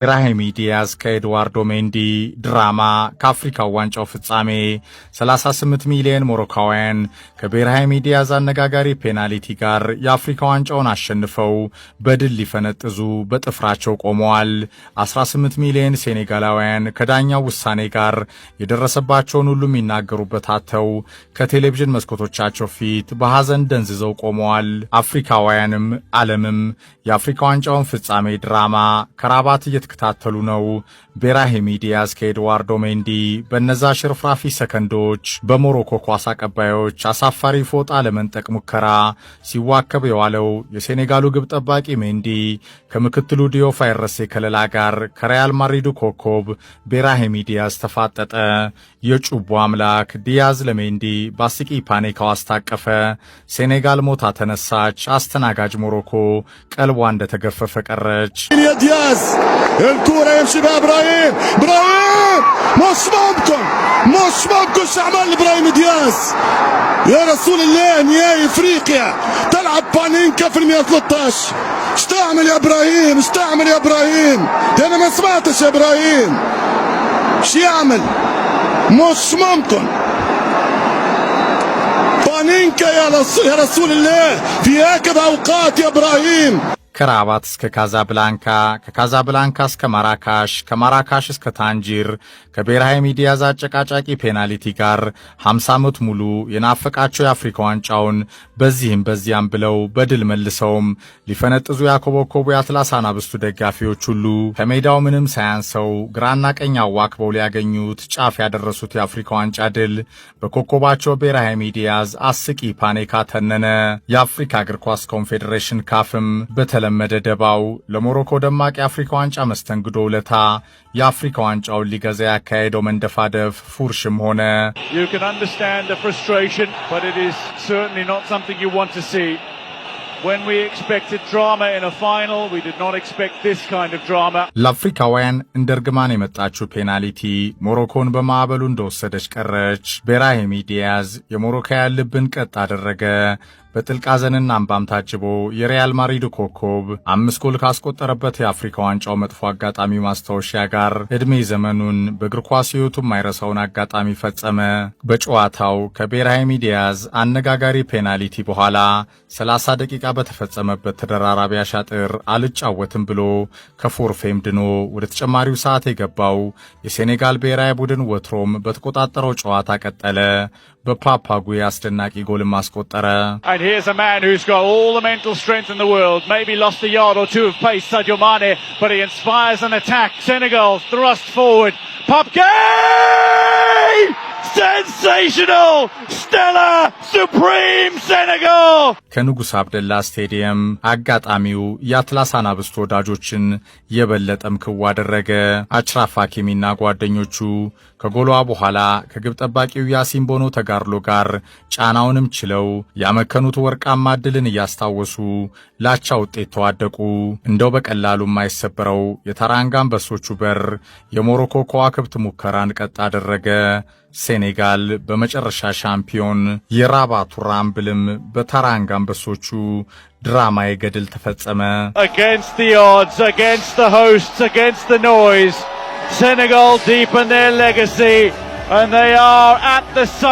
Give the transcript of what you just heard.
ብራሂም ዲያዝ ከኤድዋርዶ ሜንዲ ድራማ ከአፍሪካው ዋንጫው ፍጻሜ 38 ሚሊዮን ሞሮካውያን ከብራሂም ዲያዝ አነጋጋሪ ፔናልቲ ጋር የአፍሪካ ዋንጫውን አሸንፈው በድል ሊፈነጥዙ በጥፍራቸው ቆመዋል። 18 ሚሊዮን ሴኔጋላውያን ከዳኛው ውሳኔ ጋር የደረሰባቸውን ሁሉ የሚናገሩበት አጥተው ከቴሌቪዥን መስኮቶቻቸው ፊት በሐዘን ደንዝዘው ቆመዋል። አፍሪካውያንም ዓለምም የአፍሪካ ዋንጫውን ፍጻሜ ድራማ ከራባት እየተከታተሉ ነው። ብራሂም ዲያዝ ከኤድዋርዶ ሜንዲ በነዛ ሽርፍራፊ ሰከንዶች በሞሮኮ ኳስ አቀባዮች አሳፋሪ ፎጣ ለመንጠቅ ሙከራ ሲዋከብ የዋለው የሴኔጋሉ ግብ ጠባቂ ሜንዲ ከምክትሉ ዲዮፍ አይረሴ ከለላ ጋር ከሪያል ማድሪዱ ኮከብ ብራሂም ዲያዝ ተፋጠጠ። የጩቦ አምላክ ዲያዝ ለሜንዲ ባስቂ ፓኒካው አስታቀፈ። ሴኔጋል ሞታ ተነሳች። አስተናጋጅ ሞሮኮ ቀልቧ እንደተገፈፈ ቀረች። ዲያዝ الكرة يمشي بها ابراهيم مش ممكن شو عمل ابراهيم دياز يا رسول الله نهائي افريقيا تلعب بانينكا في 113 ايش تعمل يا ابراهيم انا ما سمعتش يا ابراهيم ايش يعمل مش ممكن بانينكا يا رسول الله في هكذا اوقات يا ابراهيم ከራባት እስከ ካዛብላንካ ከካዛብላንካ እስከ ማራካሽ ከማራካሽ እስከ ታንጂር ከብራሂም ዲያዝ አጨቃጫቂ ፔናልቲ ጋር 50 ዓመት ሙሉ የናፈቃቸው የአፍሪካ ዋንጫውን በዚህም በዚያም ብለው በድል መልሰውም ሊፈነጥዙ ያኮበኮቡ የአትላስ አናብስቱ ደጋፊዎች ሁሉ ከሜዳው ምንም ሳያንሰው ግራና ቀኝ አዋክበው ሊያገኙት ጫፍ ያደረሱት የአፍሪካ ዋንጫ ድል በኮከባቸው ብራሂም ዲያዝ አስቂ ፓኒካ ተነነ። የአፍሪካ እግር ኳስ ኮንፌዴሬሽን ካፍም ለመደ ደባው ለሞሮኮ ደማቅ የአፍሪካ ዋንጫ መስተንግዶ ውለታ የአፍሪካ ዋንጫውን ሊገዛ ያካሄደው መንደፋደፍ ፉርሽም ሆነ። You can understand the frustration, but it is certainly not something you want to see. When we expected drama in a final, we did not expect this kind of drama. ለአፍሪካውያን እንደርግማን የመጣችው ፔናልቲ ሞሮኮን በማዕበሉ እንደወሰደች ቀረች። ብራሂም ዲያዝ የሞሮካውያን ልብን ቀጥ አደረገ። በጥልቅ ሐዘንና እንባም ታጅቦ የሪያል ማድሪድ ኮከብ 5 ጎል ካስቆጠረበት የአፍሪካ ዋንጫው መጥፎ አጋጣሚ ማስታወሻ ጋር እድሜ ዘመኑን በእግር ኳስ ሕይወቱ የማይረሳውን አጋጣሚ ፈጸመ። በጨዋታው ከብራሂም ዲያዝ አነጋጋሪ ፔናልቲ በኋላ 30 ደቂቃ በተፈጸመበት ተደራራቢ አሻጥር አልጫወትም ብሎ ከፎርፌም ድኖ ወደ ተጨማሪው ሰዓት የገባው የሴኔጋል ብሔራዊ ቡድን ወትሮም በተቆጣጠረው ጨዋታ ቀጠለ። በፓፓጉዌ አስደናቂ ጎልም አስቆጠረ። And here's a man who's got all the mental strength in the world, maybe lost a yard or two of pace, Sadio Mane, but he inspires an attack. Senegal thrust forward. Papgay! Sensational! Stellar! Supreme Senegal! ከንጉስ አብደላ ስቴዲየም አጋጣሚው የአትላስ አናብስት ወዳጆችን የበለጠም ክው አደረገ። አችራፍ ሐኪሚና ጓደኞቹ ከጎሏ በኋላ ከግብ ጠባቂው ያሲን ቦኖ ተጋርሎ ጋር ጫናውንም ችለው ያመከኑት ወርቃማ ድልን እያስታወሱ ላቻ ውጤት ተዋደቁ። እንደው በቀላሉ የማይሰበረው የታራንጋ አንበሶቹ በር የሞሮኮ ከዋክብት ሙከራን ቀጥ አደረገ። ሴኔጋል በመጨረሻ ሻምፒዮን የራባቱ ራምብልም በታራንጋ አንበሶቹ ድራማ የገድል ተፈጸመ። Against the odds, against the hosts, against the noise, Senegal deepen their legacy and they are at the summit.